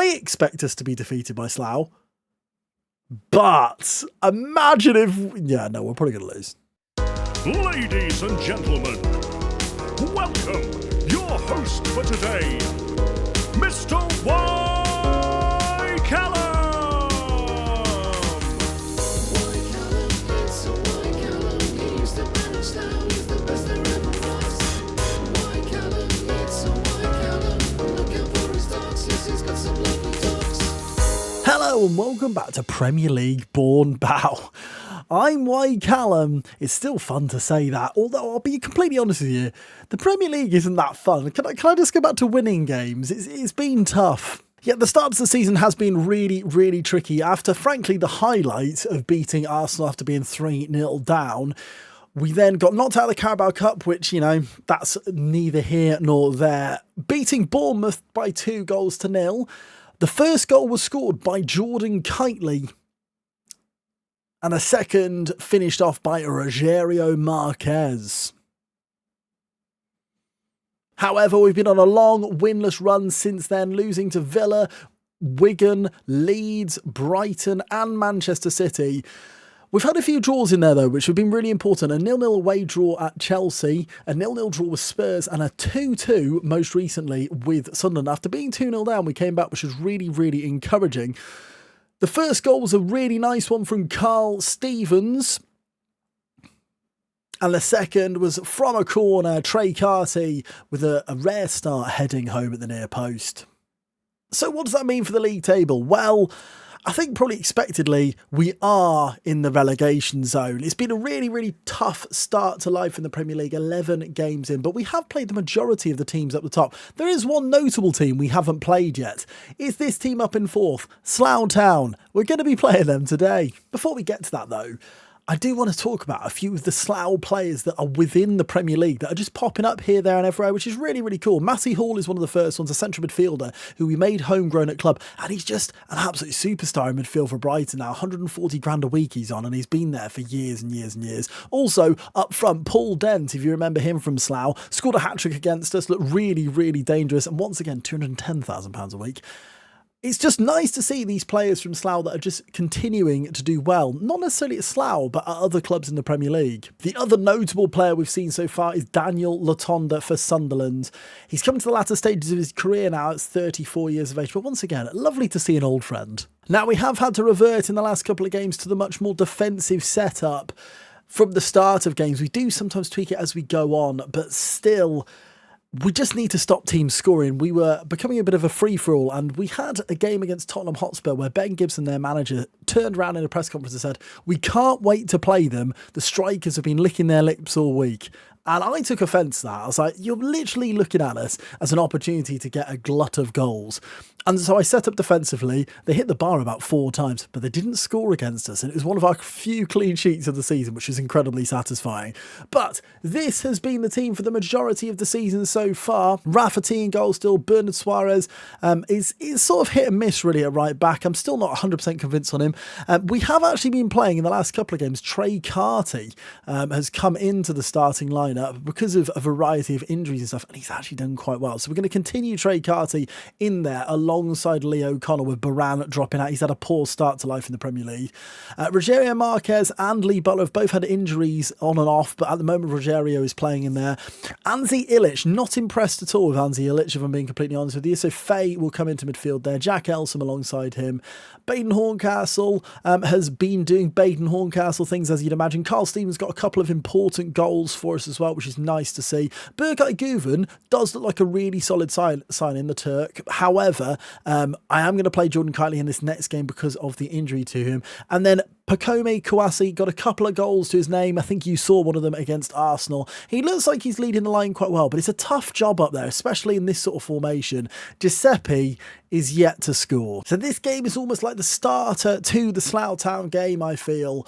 I expect us to be defeated by Slough. But imagine if... Yeah, no, we're probably going to lose. Ladies and gentlemen, welcome your host for today, Mr. Y. Callum. Hello and welcome back to Premier League Born Bow. I'm Y. Callum. It's still fun to say that, although I'll be completely honest with you, the Premier League isn't that fun. Can I just go back to winning games? It's been tough. Yeah, the start of the season has been really tricky after, frankly, the highlight of beating Arsenal after being 3-0 down. We then got knocked out of the Carabao Cup, which, you know, that's neither here nor there. Beating Bournemouth by 2-0. The first goal was scored by Jordan Kitely, and a second finished off by Rogerio Marquez. However, we've been on a long winless run since then, losing to Villa, Wigan, Leeds, Brighton and Manchester City. We've had a few draws in there, though, which have been really important. A 0-0 away draw at Chelsea, a 0-0 draw with Spurs, and a 2-2 most recently with Sunderland. After being 2-0 down, we came back, which was really encouraging. The first goal was a really nice one from Carl Stevens. And the second was from a corner, Trey Carty with a rare start heading home at the near post. So what does that mean for the league table? Well, I think probably expectedly, we are in the relegation zone. It's been a really tough start to life in the Premier League, 11 games in, but we have played the majority of the teams up the top. There is one notable team we haven't played yet. It's this team up in fourth, Slough Town. We're going to be playing them today. Before we get to that though, I do want to talk about a few of the Slough players that are within the Premier League that are just popping up here, there and everywhere, which is really cool. Matty Hall is one of the first ones, a central midfielder who we made homegrown at club, and he's just an absolute superstar in midfield for Brighton now. 140 grand a week he's on, and he's been there for years and years. Also, up front, Paul Dent, if you remember him from Slough, scored a hat-trick against us, looked really dangerous, and once again, £210,000 a week. It's just nice to see these players from Slough that are just continuing to do well, not necessarily at Slough, but at other clubs in the Premier League. The other notable player we've seen so far is Daniel Latonda for Sunderland. He's come to the latter stages of his career now at 34 years of age, but once again, lovely to see an old friend. Now, we have had to revert in the last couple of games to the much more defensive setup from the start of games. We do sometimes tweak it as we go on, but still, we just need to stop teams scoring. We were becoming a bit of a free-for-all, and we had a game against Tottenham Hotspur where Ben Gibson, their manager, turned around in a press conference and said, "We can't wait to play them. The strikers have been licking their lips all week." And I took offence to that. I was like, you're literally looking at us as an opportunity to get a glut of goals. And so I set up defensively. They hit the bar about 4 times, but they didn't score against us. And it was one of our few clean sheets of the season, which is incredibly satisfying. But this has been the team for the majority of the season so far. Rafferty in goal still. Bernard Suarez is sort of hit and miss really at right back. I'm still not 100% convinced on him. We have actually been playing in the last couple of games. Trey Carty has come into the starting lineup because of a variety of injuries and stuff, and he's actually done quite well. So we're going to continue Trey Carty in there alongside Leo O'Connor, with Baran dropping out. He's had a poor start to life in the Premier League. Rogerio Marquez and Lee Butler have both had injuries on and off, but at the moment Rogerio is playing in there. Anzi Ilic, not impressed at all with Anzi Ilic, if I'm being completely honest with you. So Faye will come into midfield there. Jack Elsom alongside him. Baden Horncastle has been doing Baden Horncastle things, as you'd imagine. Carl Stevens got a couple of important goals for us as well, which is nice to see. Berkay Guven does look like a really solid sign in the Turk. However, I am going to play Jordan Kitely in this next game because of the injury to him. And then Pakome Kouassi got a couple of goals to his name. I think you saw one of them against Arsenal. He looks like he's leading the line quite well, but it's a tough job up there, especially in this sort of formation. Giuseppe is yet to score. So this game is almost like the starter to the Slough Town game, I feel.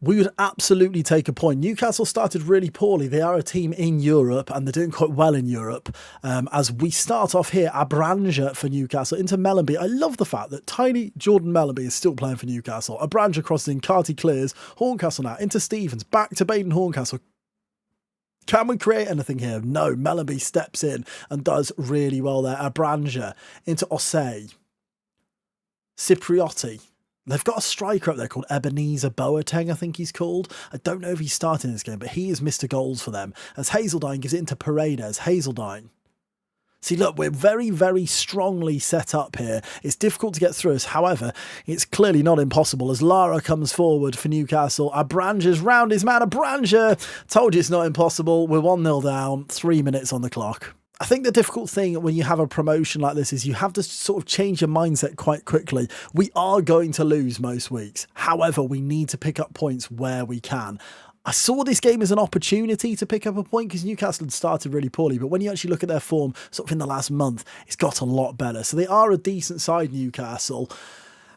We would absolutely take a point. Newcastle started really poorly. They are a team in Europe and they're doing quite well in Europe. As we start off here, Abranja for Newcastle into Mellenby. I love the fact that tiny Jordan Mellenby is still playing for Newcastle. Abranja crosses in, Carty clears, Horncastle now into Stevens, back to Baden Horncastle. Can we create anything here? No, Mellenby steps in and does really well there. Abranja into Osei. Cipriotti. They've got a striker up there called Ebenezer Boateng, I think he's called. I don't know if he's starting this game, but he is Mr. Goals for them. As Hazeldine gives it into Paredes. Hazeldine. See, look, we're very, very strongly set up here. It's difficult to get through us. However, it's clearly not impossible as Lara comes forward for Newcastle. Abranja's round his man. Abranja! Told you it's not impossible. We're 1-0 down. 3 minutes on the clock. I think the difficult thing when you have a promotion like this is you have to sort of change your mindset quite quickly. We are going to lose most weeks. However, we need to pick up points where we can. I saw this game as an opportunity to pick up a point because Newcastle had started really poorly. But when you actually look at their form sort of in the last month, it's got a lot better. So they are a decent side, Newcastle.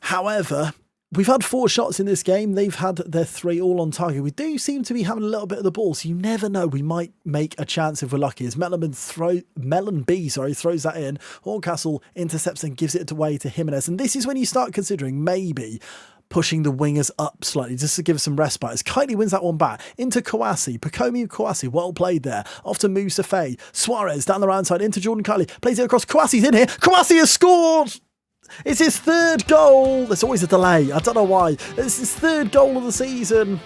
However, we've had 4 shots in this game. They've had their 3 all on target. We do seem to be having a little bit of the ball, so you never know. We might make a chance if we're lucky. As Melon B throws that in. Horncastle intercepts and gives it away to Jimenez. And this is when you start considering maybe pushing the wingers up slightly just to give some respite. As Kylie wins that one back into Kouassi. Pakomi Kouassi, well played there. Off to Moussa Faye. Suarez down the right side into Jordan Kylie. Plays it across. Kouassi's in here. Kouassi has scored! It's his 3rd goal. There's always a delay. I don't know why. It's his 3rd goal of the season.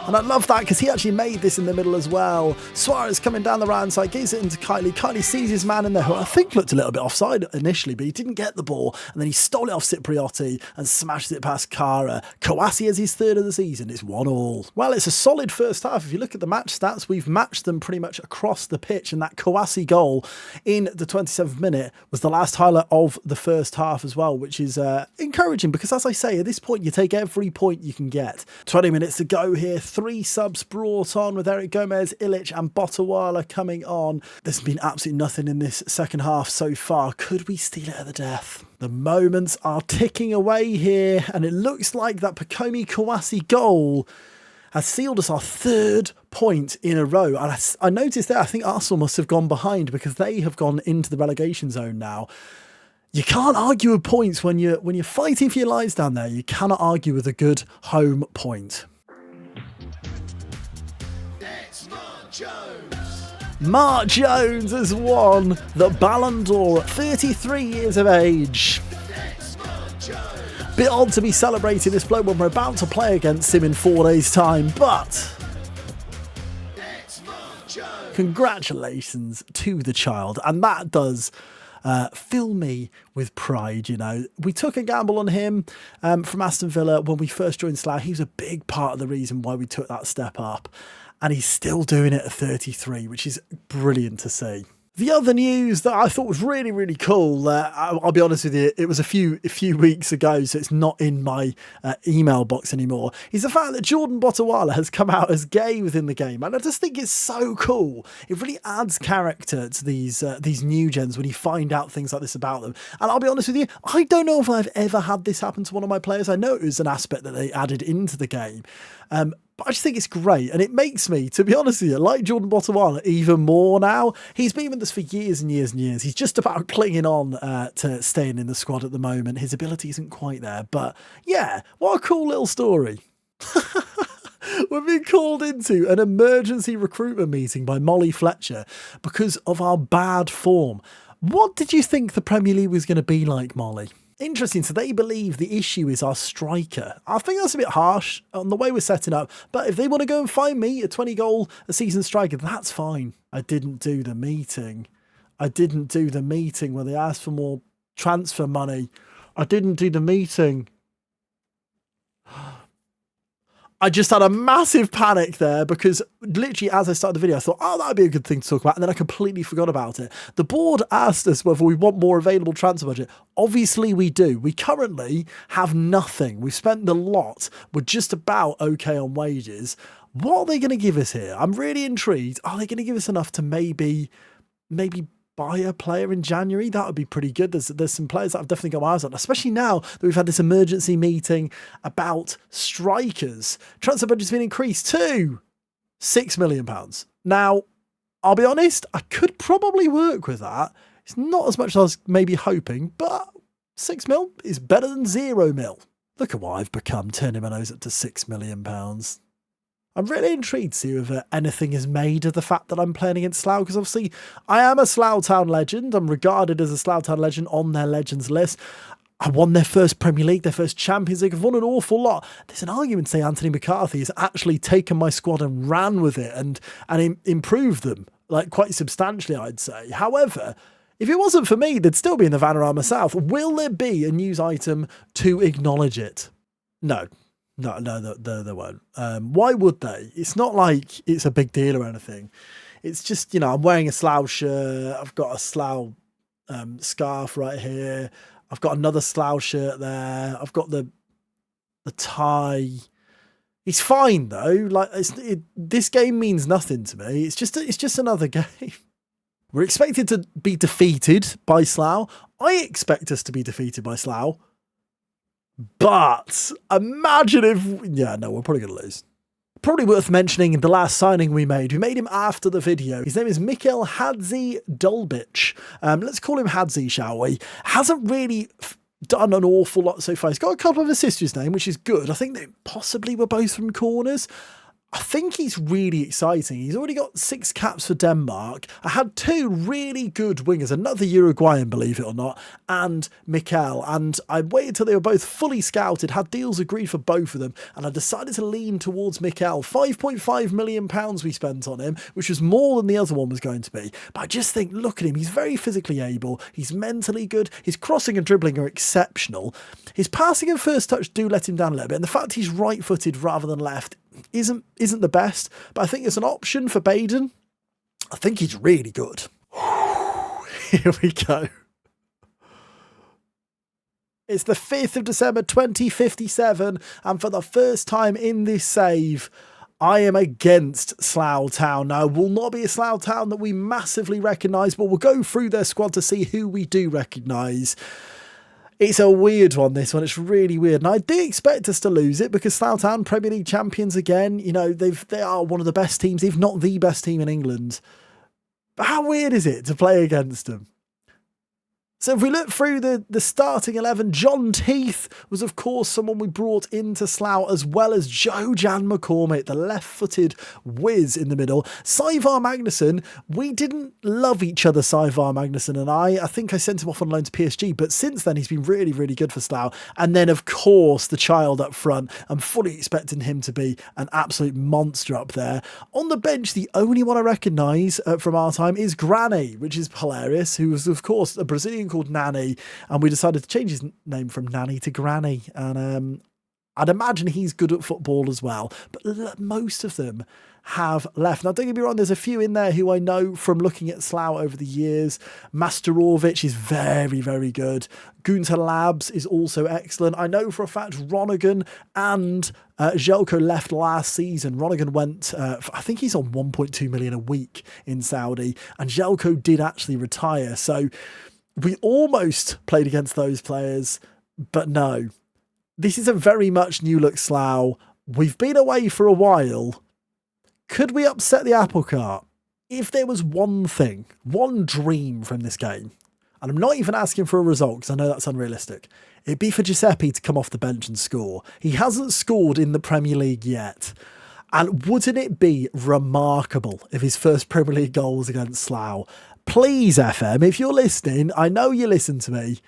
And I love that because he actually made this in the middle as well. Suarez coming down the right side, gives it into Kylie. Kylie sees his man in there, who I think looked a little bit offside initially, but he didn't get the ball. And then he stole it off Cipriotti and smashed it past Kara. Kouassi has his 3rd of the season. It's 1-1. Well, it's a solid first half. If you look at the match stats, we've matched them pretty much across the pitch. And that Kouassi goal in the 27th minute was the last highlight of the first half as well, which is encouraging because, as I say, at this point, you take every point you can get. 20 minutes to go here. 3 subs brought on with Eric Gomez, Ilic and Botawala coming on. There's been absolutely nothing in this second half so far. Could we steal it at the death? The moments are ticking away here, and it looks like that Pakomi Kouassi goal has sealed us our 3rd point in a row. And I noticed there, I think Arsenal must have gone behind because they have gone into the relegation zone now. You can't argue with points when you're fighting for your lives down there. You cannot argue with a good home point. Mark Jones has won the Ballon d'Or at 33 years of age. Bit odd to be celebrating this bloke when we're about to play against him in 4 days' time, but congratulations to the child. And that does fill me with pride, you know. We took a gamble on him from Aston Villa when we first joined Slough. He was a big part of the reason why we took that step up. And he's still doing it at 33, which is brilliant to see. The other news that I thought was really, really cool, I'll be honest with you, it was a few weeks ago, so it's not in my email box anymore, is the fact that Jordan Botawala has come out as gay within the game. And I just think it's so cool. It really adds character to these new gens when you find out things like this about them. And I'll be honest with you, I don't know if I've ever had this happen to one of my players. I know it was an aspect that they added into the game. But I just think it's great, and it makes me, to be honest with you, like Jordan Botawala even more now. He's been with us for years and years and years. He's just about clinging on to staying in the squad at the moment. His ability isn't quite there, but yeah, what a cool little story. We've been called into an emergency recruitment meeting by Molly Fletcher because of our bad form. What did you think the Premier League was going to be like, Molly? Interesting. So they believe the issue is our striker. I think that's a bit harsh on the way we're setting up. But if they want to go and find me a 20-goal a season striker, that's fine. I didn't do the meeting. Where they asked for more transfer money. I didn't do the meeting. I just had a massive panic there because literally as I started the video, I thought, oh, that'd be a good thing to talk about. And then I completely forgot about it. The board asked us whether we want more available transfer budget. Obviously we do. We currently have nothing. We've spent a lot. We're just about okay on wages. What are they going to give us here? I'm really intrigued. Are they going to give us enough to maybe buy a player in January? That would be pretty good. There's some players that I've definitely got my eyes on, especially now that we've had this emergency meeting about strikers. Transfer budget's been increased to £6 million. Now, I'll be honest, I could probably work with that. It's not as much as I was maybe hoping, but 6 mil is better than 0 mil. Look at what I've become, turning my nose up to £6 million. I'm really intrigued to see if anything is made of the fact that I'm playing against Slough, because obviously I am a Slough Town legend. I'm regarded as a Slough Town legend on their legends list. I won their first Premier League, their first Champions League. I've won an awful lot. There's an argument to say Anthony McCarthy has actually taken my squad and ran with it and improved them, like quite substantially, I'd say. However, if it wasn't for me, they'd still be in the Vanarama South. Will there be a news item to acknowledge it? No, there won't. Why would they? It's not like it's a big deal or anything. It's just, I'm wearing a Slough shirt. I've got a Slough scarf right here. I've got another Slough shirt there. I've got the tie. It's fine though. Like this game means nothing to me. It's just another game. We're expected to be defeated by Slough. I expect us to be defeated by Slough. But imagine if... Yeah, no, we're probably going to lose. Probably worth mentioning the last signing we made. We made him after the video. His name is Mikel Hadzi Dulbic. Let's call him Hadzi, shall we? Hasn't really done an awful lot so far. He's got a couple of assists to his name, which is good. I think they possibly were both from corners. I think he's really exciting. He's already got 6 caps for Denmark. I had 2 really good wingers, another Uruguayan, believe it or not, and Mikel. And I waited till they were both fully scouted, had deals agreed for both of them, and I decided to lean towards Mikel. £5.5 million we spent on him, which was more than the other one was going to be. But I just think, look at him. He's very physically able. He's mentally good. His crossing and dribbling are exceptional. His passing and first touch do let him down a little bit. And the fact he's right-footed rather than left isn't the best, but I think it's an option for Baden. I think he's really good. Here we go. It's the 5th of December 2057, and for the first time in this save, I am against Slough Town. Now, it will not be a Slough Town that we massively recognise, but we'll go through their squad to see who we do recognise. It's a weird one, this one. It's really weird. And I do expect us to lose it because Slough Town, Premier League champions again. They are one of the best teams, if not the best team in England. But how weird is it to play against them? So if we look through the starting 11, John Teeth was, of course, someone we brought into Slough, as well as Joe-Jan McCormick, the left-footed whiz in the middle. Saïvar Magnusson, we didn't love each other, Saïvar Magnusson and I. I think I sent him off on loan to PSG, but since then he's been really, really good for Slough. And then, of course, the child up front. I'm fully expecting him to be an absolute monster up there. On the bench, the only one I recognise from our time is Granny, which is hilarious, who was, of course, a Brazilian called Nani, and we decided to change his name from Nanny to Granny, and I'd imagine he's good at football as well, but most of them have left. Now, don't get me wrong, there's a few in there who I know from looking at Slough over the years. Masterovic is very, very good. Gunter Labs is also excellent. I know for a fact Ronigan and Jelko left last season. Ronigan went, I think he's on 1.2 million a week in Saudi, and Jelko did actually retire. So we almost played against those players, but no. This is a very much new look Slough. We've been away for a while. Could we upset the apple cart? If there was one thing, one dream from this game, and I'm not even asking for a result because I know that's unrealistic, it'd be for Giuseppe to come off the bench and score. He hasn't scored in the Premier League yet. And wouldn't it be remarkable if his first Premier League goal was against Slough? Please, FM, if you're listening, I know you listen to me,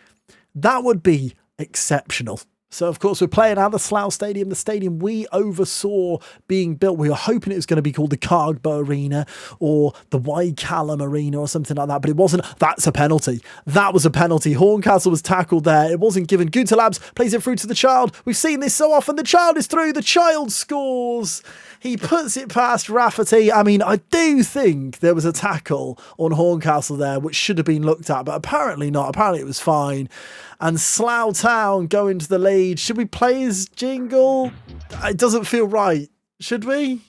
that would be exceptional. So, of course, we're playing at the Slough Stadium, the stadium we oversaw being built. We were hoping it was going to be called the Cargbo Arena or the Callum Arena or something like that, but it wasn't. That's a penalty. That was a penalty. Horncastle was tackled there. It wasn't given. Gunter Labs plays it through to the child. We've seen this so often. The child is through. The child scores. He puts it past Rafferty. I mean, I do think there was a tackle on Horncastle there, which should have been looked at, but apparently not. Apparently it was fine. And Slough Town go into the lead. Should we play his jingle? It doesn't feel right. Should we?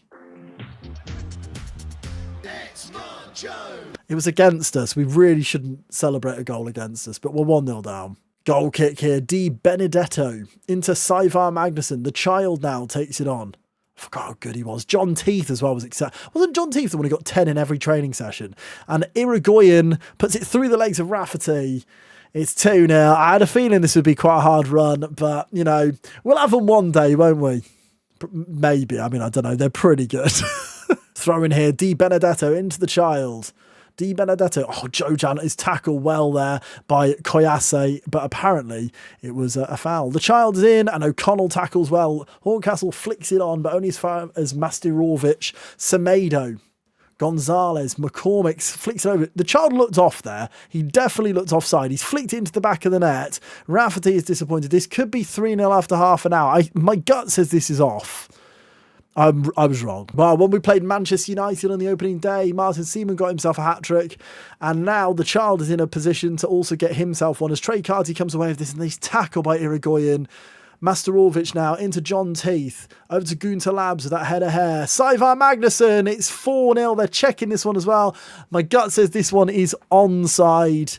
It was against us. We really shouldn't celebrate a goal against us, but we're 1-0 down. Goal kick here. Di Benedetto into Saïvar Magnusson. The child now takes it on. I forgot how good he was. John Teeth as well was excited. Wasn't John Teeth the one who got 10 in every training session? And Irigoyen puts it through the legs of Rafferty. It's 2-0. I had a feeling this would be quite a hard run, but, you know, we'll have them one day, won't we? Maybe. I mean, I don't know. They're pretty good. Throw in here. Di Benedetto into the child. Di Benedetto. Oh, Jojan is tackled well there by Koyase, but apparently it was a foul. The child is in, and O'Connell tackles well. Horncastle flicks it on, but only as far as Mastirovic. Semedo. Gonzalez, McCormick flicks it over. The child looked off there. He definitely looked offside. He's flicked it into the back of the net. Rafferty is disappointed. This could be 3-0 after half an hour. My gut says this is off. I was wrong. Well, when we played Manchester United on the opening day, Martin Seaman got himself a hat-trick, and now the child is in a position to also get himself one as Trey Carty comes away with this, and he's tackled by Irigoyen. Masterovic now into John Teeth, over to Gunter Labs with that head of hair. Saivar Magnusson, it's 4-0. They're checking this one as well. My gut says this one is onside.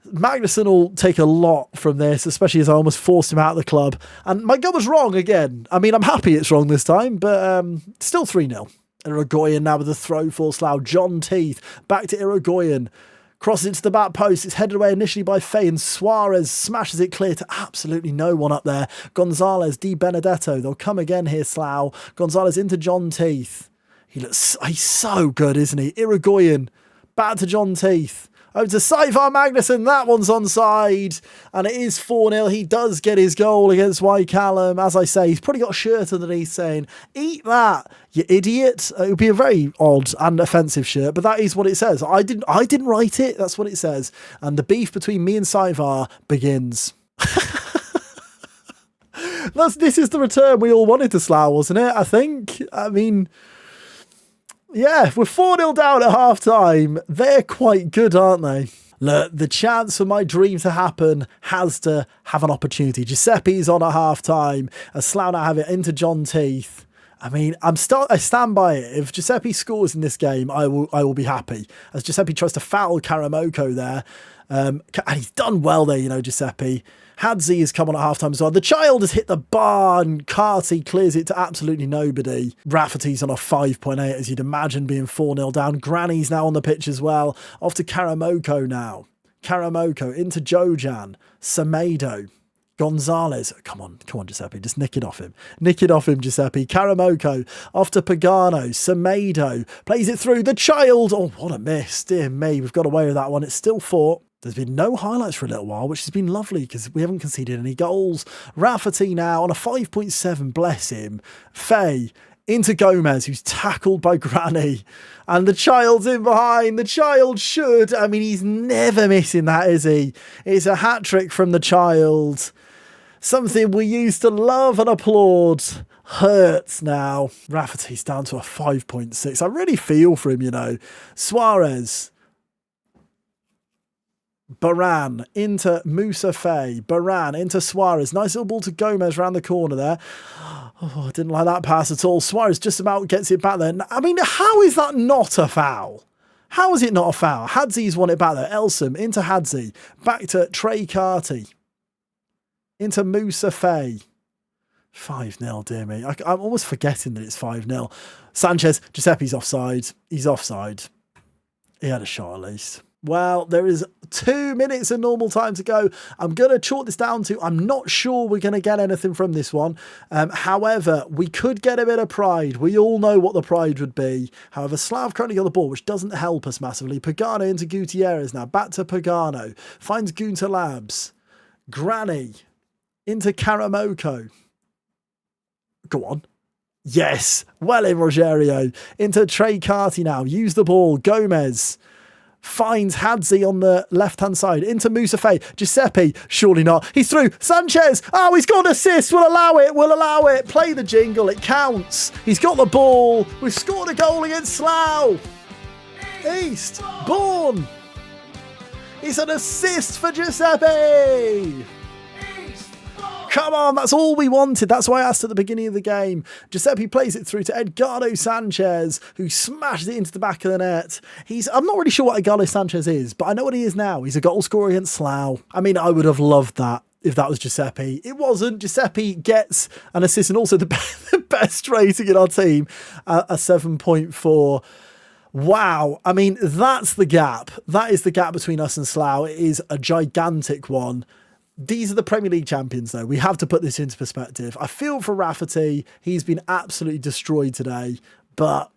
Magnusson will take a lot from this, especially as I almost forced him out of the club. And my gut was wrong again. I mean, I'm happy it's wrong this time, but still 3-0. Irigoyen now with the throw for Slough. John Teeth back to Irigoyen. Crosses into the back post. It's headed away initially by Fay, and Suarez smashes it clear to absolutely no one up there. Gonzalez, Di Benedetto. They'll come again here, Slough. Gonzalez into John Teeth. He's so good, isn't he? Irigoyen back to John Teeth. Over to Saivar Magnusson. That one's onside. And it is 4-0. He does get his goal against Wycallum. As I say, he's probably got a shirt underneath saying, "Eat that, you idiot." It would be a very odd and offensive shirt, but that is what it says. I didn't write it. That's what it says. And the beef between me and Saivar begins. This is the return we all wanted to Slough, wasn't it? I think. I mean... yeah, we're 4-0 down at half-time. They're quite good, aren't they? Look, the chance for my dream to happen has to have an opportunity. Giuseppe's on at half-time. As Slough now have it into John Teeth. I mean, I stand by it. If Giuseppe scores in this game, I will be happy. As Giuseppe tries to foul Karamoko there. And he's done well there, you know, Giuseppe. Hadzi has come on at halftime as well. The child has hit the bar and Carty clears it to absolutely nobody. Rafferty's on a 5.8, as you'd imagine, being 4-0 down. Granny's now on the pitch as well. Off to Karamoko now. Karamoko into Jojan. Semedo. Gonzalez. Come on, Giuseppe. Just nick it off him. Nick it off him, Giuseppe. Karamoko. Off to Pagano. Semedo. Plays it through. The child. Oh, what a miss. Dear me. We've got away with that one. It's still 4. There's been no highlights for a little while, which has been lovely because we haven't conceded any goals. Rafferty now on a 5.7, bless him. Fay into Gomez, who's tackled by Granny. And the child's in behind. The child should. I mean, he's never missing that, is he? It's a hat-trick from the child. Something we used to love and applaud. Hurts now. Rafferty's down to a 5.6. I really feel for him, you know. Suarez. Baran into Moussa Faye. Baran into Suarez. Nice little ball to Gomez around the corner there. Oh, I didn't like that pass at all. Suarez just about gets it back there. I mean, how is that not a foul? How is it not a foul? Hadzi's won it back there. Elsom into Hadzi. Back to Trey Carty. Into Moussa Faye. 5-0, dear me. I'm almost forgetting that it's 5-0. Sanchez, Giuseppe's offside. He's offside. He had a shot at least. Well, there is 2 minutes of normal time to go. I'm going to chalk this down to, I'm not sure we're going to get anything from this one. However, we could get a bit of pride. We all know what the pride would be. However, Slough currently got the ball, which doesn't help us massively. Pagano into Gutierrez now. Back to Pagano. Finds Gunter Labs. Granny into Karamoko. Go on. Yes. Well in, Rogerio. Into Trey Carty now. Use the ball. Gomez. Finds Hadzi on the left-hand side. Into Moussa Faye. Giuseppe. Surely not. He's through. Sanchez. Oh, he's got an assist. We'll allow it. We'll allow it. Play the jingle. It counts. He's got the ball. We've scored a goal against Slough. Eastbourne. It's an assist for Giuseppe. Come on, that's all we wanted. That's why I asked at the beginning of the game. Giuseppe plays it through to Edgardo Sanchez, who smashes it into the back of the net. I'm not really sure what Edgardo Sanchez is, but I know what he is now. He's a goal scorer against Slough. I mean, I would have loved that if that was Giuseppe. It wasn't. Giuseppe gets an assist and also the best rating in our team, a 7.4. Wow. I mean, that's the gap. That is the gap between us and Slough. It is a gigantic one. These are the Premier League champions, though. We have to put this into perspective. I feel for Rafferty. He's been absolutely destroyed today, but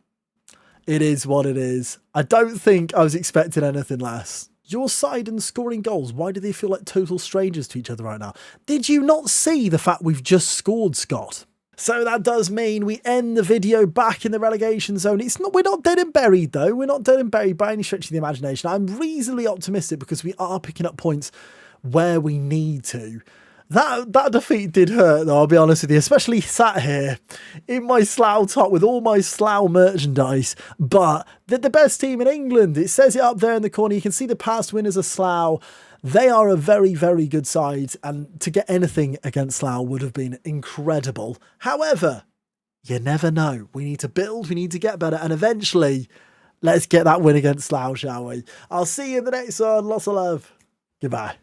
It is what it is. I don't think I was expecting anything less. Your side and scoring goals, why do they feel like total strangers to each other right now? Did you not see the fact we've just scored, Scott? So that does mean we end the video back in the relegation zone. We're not dead and buried though. We're not dead and buried by any stretch of the imagination. I'm reasonably optimistic because we are picking up points where we need to. That defeat did hurt though, I'll be honest with you, especially sat here in my Slough top with all my Slough merchandise, but they're the best team in England. It says it up there in the corner. You can see the past winners of Slough. They are a very, very good side, and to get anything against Slough would have been incredible. However, you never know. We need to build, we need to get better, and eventually, let's get that win against Slough, shall we? I'll see you in the next one. Lots of love. Goodbye.